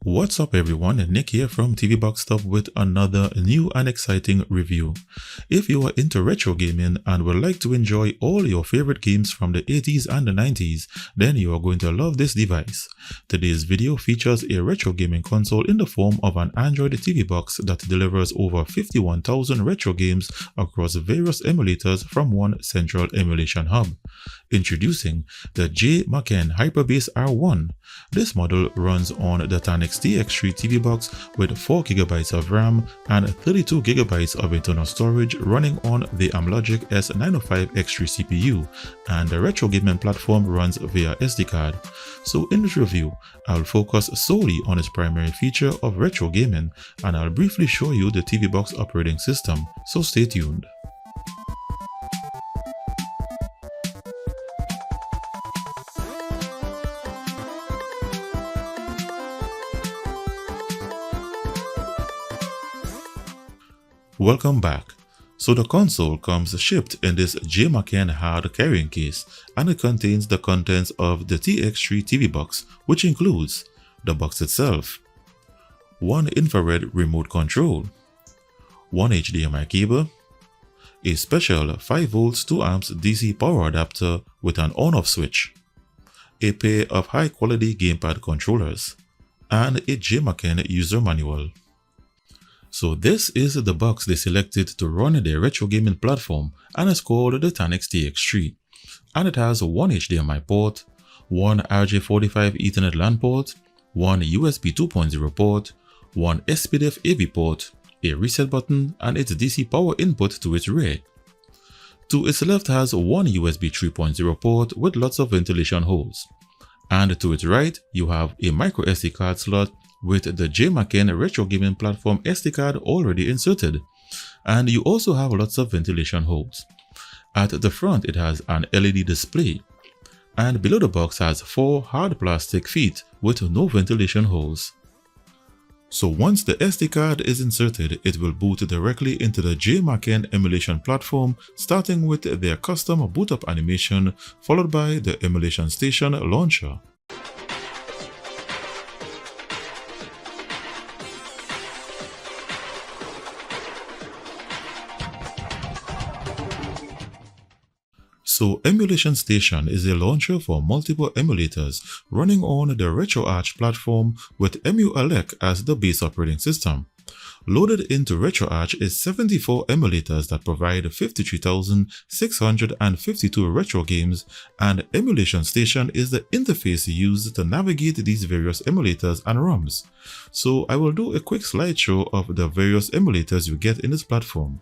What's up everyone, Nick here from TV Box Top with another new and exciting review. If you are into retro gaming and would like to enjoy all your favorite games from the 80s and the 90s, then you are going to love this device. Today's video features a retro gaming console in the form of an Android TV box that delivers over 51,000 retro games across various emulators from one central emulation hub. Introducing the J. McKen Hyperbase R1. This model runs on the Tanix TX3 TV box with 4GB of RAM and 32GB of internal storage running on the Amlogic S905X3 CPU, and the retro gaming platform runs via SD card. So in this review, I'll focus solely on its primary feature of retro gaming, and I'll briefly show you the TV box operating system, so stay tuned. Welcome back. So the console comes shipped in this J. McKen hard carrying case, and it contains the contents of the TX3 TV box, which includes the box itself, one infrared remote control, one HDMI cable, a special 5V 2A DC power adapter with an on-off switch, a pair of high-quality gamepad controllers, and a J. McKen user manual. So this is the box they selected to run their retro gaming platform, and it's called the Tanix TX3. And it has one HDMI port, one RJ45 Ethernet LAN port, one USB 2.0 port, one SPDIF AV port, a reset button, and its DC power input to its rear. To its left has one USB 3.0 port with lots of ventilation holes. And to its right, you have a micro SD card slot with the J. McKen retro gaming platform SD card already inserted, and you also have lots of ventilation holes. At the front it has an LED display, and below the box has 4 hard plastic feet with no ventilation holes. So once the SD card is inserted, it will boot directly into the J. McKen emulation platform, starting with their custom boot up animation, followed by the emulation station launcher. So Emulation Station is a launcher for multiple emulators running on the RetroArch platform with EmuAlec as the base operating system. Loaded into RetroArch is 74 emulators that provide 53,652 retro games, and Emulation Station is the interface used to navigate these various emulators and ROMs. So I will do a quick slideshow of the various emulators you get in this platform.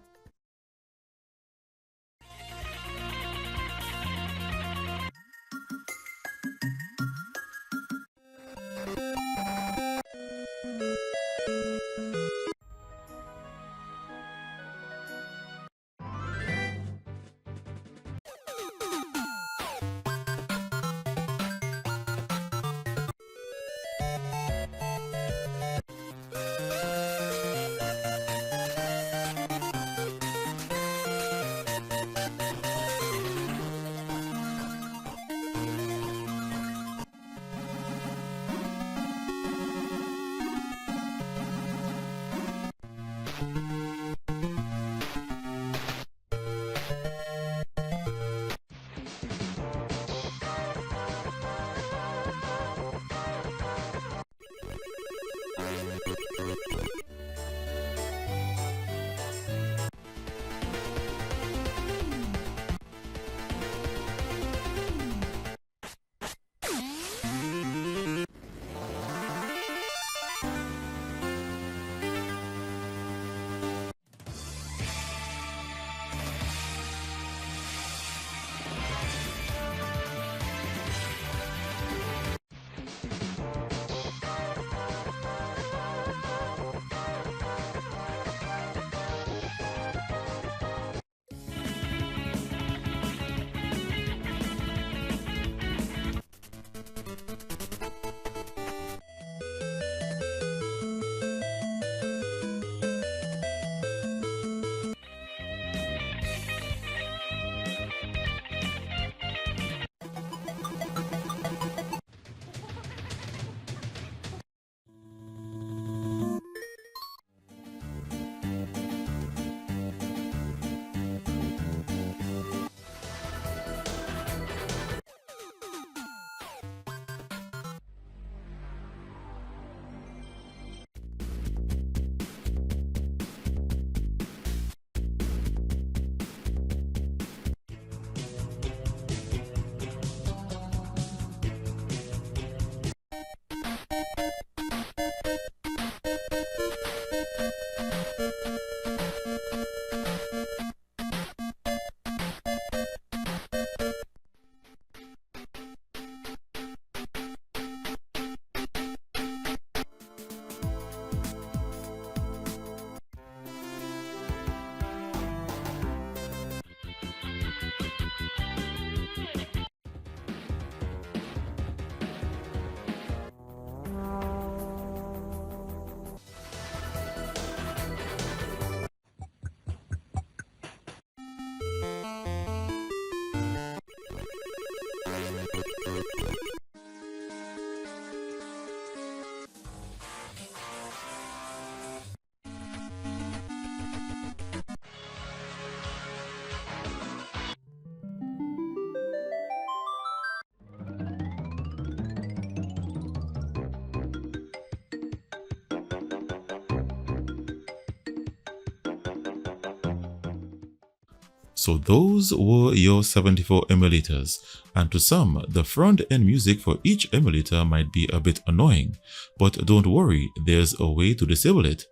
So those were your 74 emulators, and to some, the front-end music for each emulator might be a bit annoying, but don't worry, there's a way to disable it.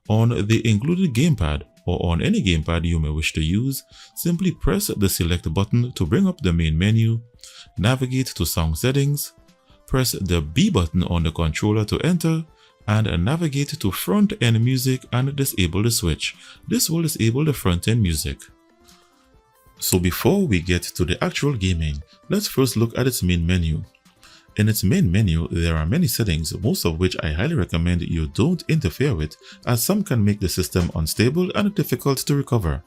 On the included gamepad, or on any gamepad you may wish to use, simply press the select button to bring up the main menu, navigate to song settings, press the B button on the controller to enter, and navigate to front-end music and disable the switch. This will disable the front-end music. So before we get to the actual gaming, let's first look at its main menu. In its main menu, there are many settings, most of which I highly recommend you don't interfere with, as some can make the system unstable and difficult to recover.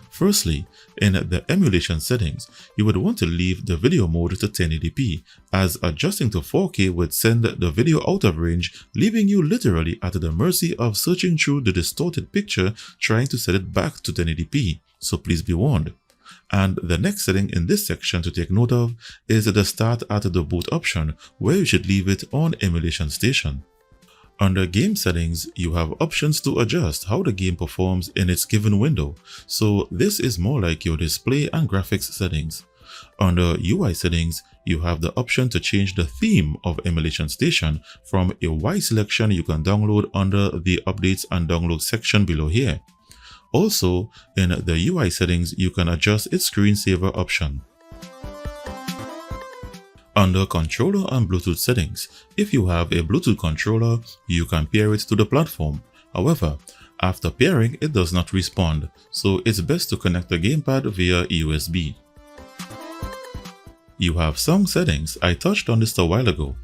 Firstly, in the emulation settings, you would want to leave the video mode to 1080p, as adjusting to 4K would send the video out of range, leaving you literally at the mercy of searching through the distorted picture trying to set it back to 1080p, so please be warned. And the next setting in this section to take note of is the start at the boot option, where you should leave it on emulation station. Under game settings, you have options to adjust how the game performs in its given window, so this is more like your display and graphics settings. Under UI settings, you have the option to change the theme of emulation station from a wide selection you can download under the updates and download section below here. Also, in the UI settings, you can adjust its screensaver option. Under controller and Bluetooth settings, if you have a Bluetooth controller, you can pair it to the platform. However, after pairing, it does not respond, so it's best to connect the gamepad via USB. You have song settings. I touched on this a while ago.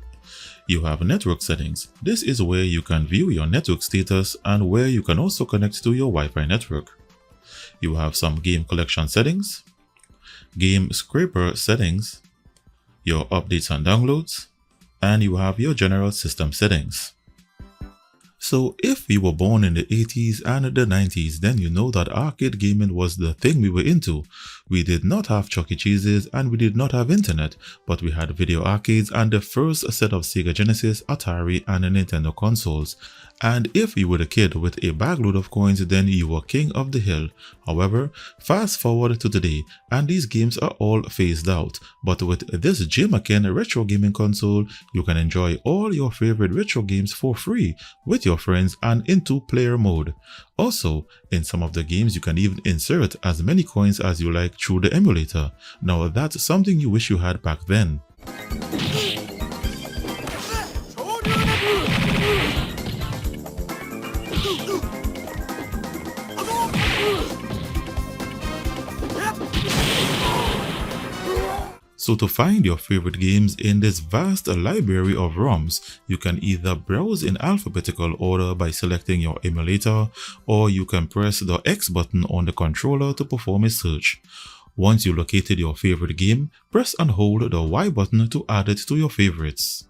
You have network settings. This is where you can view your network status and where you can also connect to your Wi-Fi network. You have some game collection settings, game scraper settings, your updates and downloads, and you have your general system settings. So if you were born in the 80s and the 90s, then you know that arcade gaming was the thing we were into. We did not have Chuck E. Cheese's and we did not have internet, but we had video arcades and the first set of Sega Genesis, Atari, and Nintendo consoles. And if you were a kid with a bagload of coins, then you were king of the hill. However, fast forward to today, and these games are all phased out. But with this J. McKen retro gaming console, you can enjoy all your favorite retro games for free with your friends and in two-player mode. Also, in some of the games you can even insert as many coins as you like through the emulator. Now that's something you wish you had back then. So to find your favorite games in this vast library of ROMs, you can either browse in alphabetical order by selecting your emulator, or you can press the X button on the controller to perform a search. Once you located your favorite game, press and hold the Y button to add it to your favorites.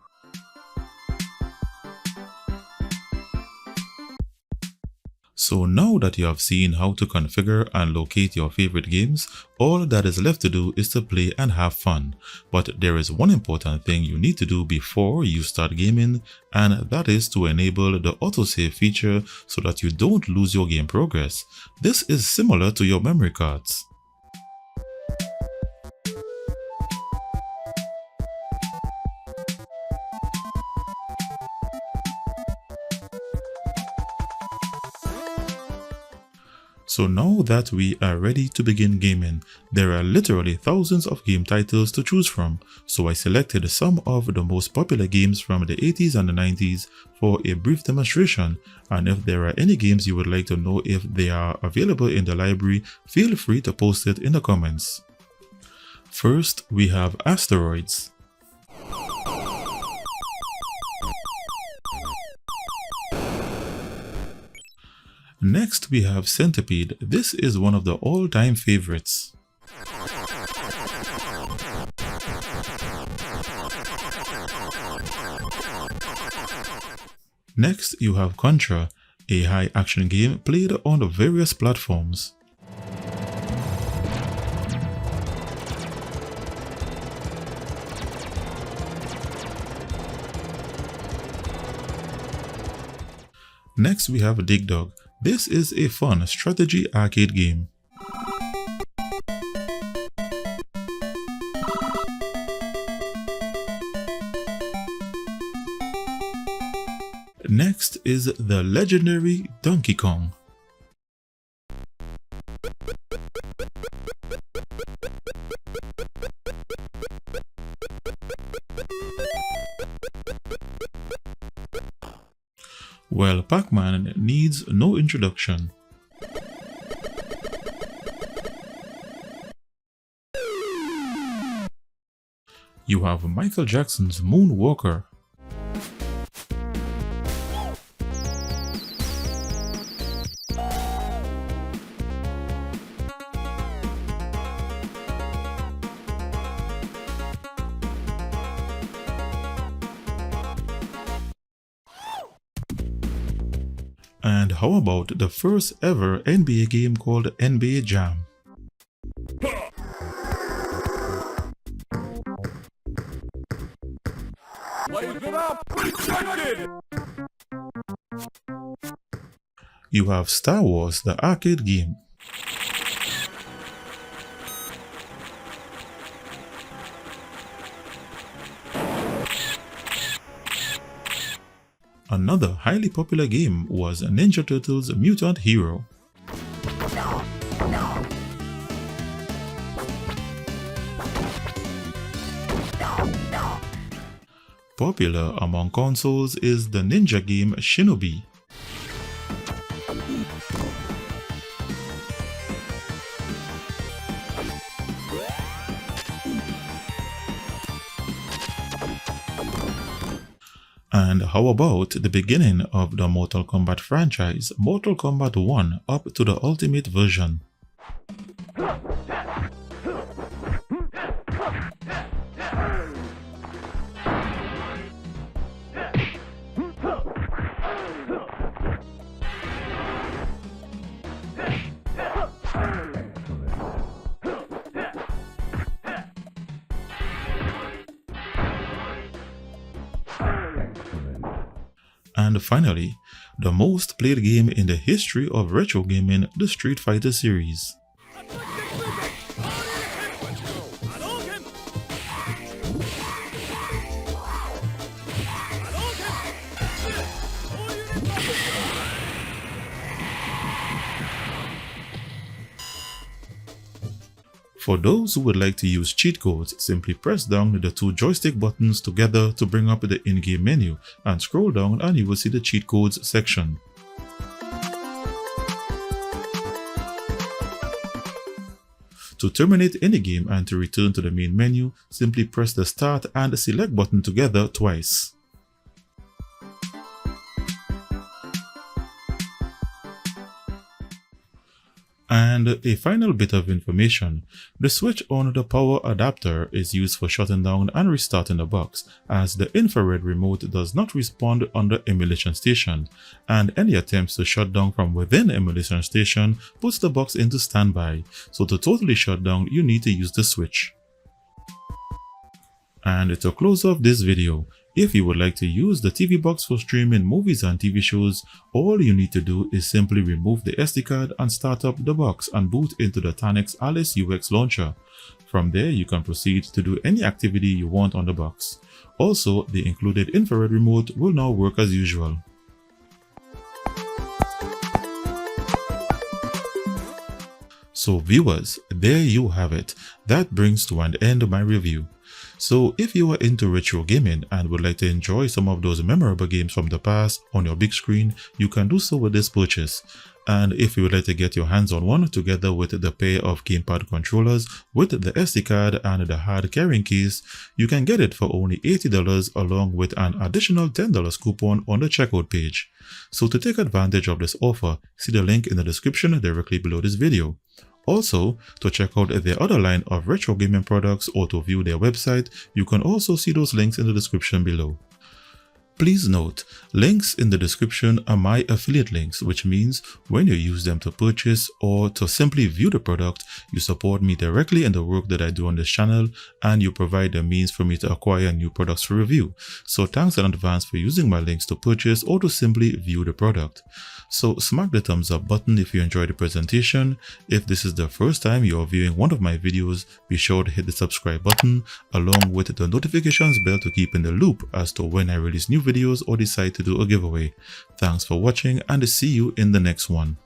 So now that you have seen how to configure and locate your favorite games, all that is left to do is to play and have fun. But there is one important thing you need to do before you start gaming, and that is to enable the autosave feature so that you don't lose your game progress. This is similar to your memory cards. So now that we are ready to begin gaming, there are literally thousands of game titles to choose from, so I selected some of the most popular games from the 80s and the 90s for a brief demonstration, and if there are any games you would like to know if they are available in the library, feel free to post it in the comments. First, we have Asteroids. Next, we have Centipede. This is one of the all-time favorites. Next, you have Contra, a high-action game played on the various platforms. Next, we have Dig Dug. This is a fun strategy arcade game. Next is the legendary Donkey Kong. Well, Pac-Man needs no introduction. You have Michael Jackson's Moonwalker. And how about the first ever NBA game called NBA Jam? You have Star Wars, the arcade game. Another highly popular game was Ninja Turtles Mutant Hero. Popular among consoles is the ninja game Shinobi. And how about the beginning of the Mortal Kombat franchise, Mortal Kombat 1 up to the Ultimate version? And finally, the most played game in the history of retro gaming, the Street Fighter series. For those who would like to use cheat codes, simply press down the two joystick buttons together to bring up the in-game menu and scroll down and you will see the cheat codes section. To terminate any game and to return to the main menu, simply press the start and select button together twice. And a final bit of information, the switch on the power adapter is used for shutting down and restarting the box, as the infrared remote does not respond under emulation station, and any attempts to shut down from within emulation station puts the box into standby, so to totally shut down you need to use the switch. And to close off this video, if you would like to use the TV box for streaming movies and TV shows, all you need to do is simply remove the SD card and start up the box and boot into the Tannix Alice UX launcher. From there, you can proceed to do any activity you want on the box. Also, the included infrared remote will now work as usual. So viewers, there you have it. That brings to an end my review. So if you are into retro gaming and would like to enjoy some of those memorable games from the past on your big screen, you can do so with this purchase. And if you would like to get your hands on one together with the pair of gamepad controllers with the SD card and the hard carrying case, you can get it for only $80 along with an additional $10 coupon on the checkout page. So to take advantage of this offer, see the link in the description directly below this video. Also, to check out their other line of retro gaming products or to view their website, you can also see those links in the description below. Please note, links in the description are my affiliate links, which means when you use them to purchase or to simply view the product, you support me directly in the work that I do on this channel and you provide the means for me to acquire new products to review. So thanks in advance for using my links to purchase or to simply view the product. So smack the thumbs up button if you enjoyed the presentation. If this is the first time you are viewing one of my videos, be sure to hit the subscribe button along with the notifications bell to keep in the loop as to when I release new videos videos or decide to do a giveaway. Thanks for watching and see you in the next one.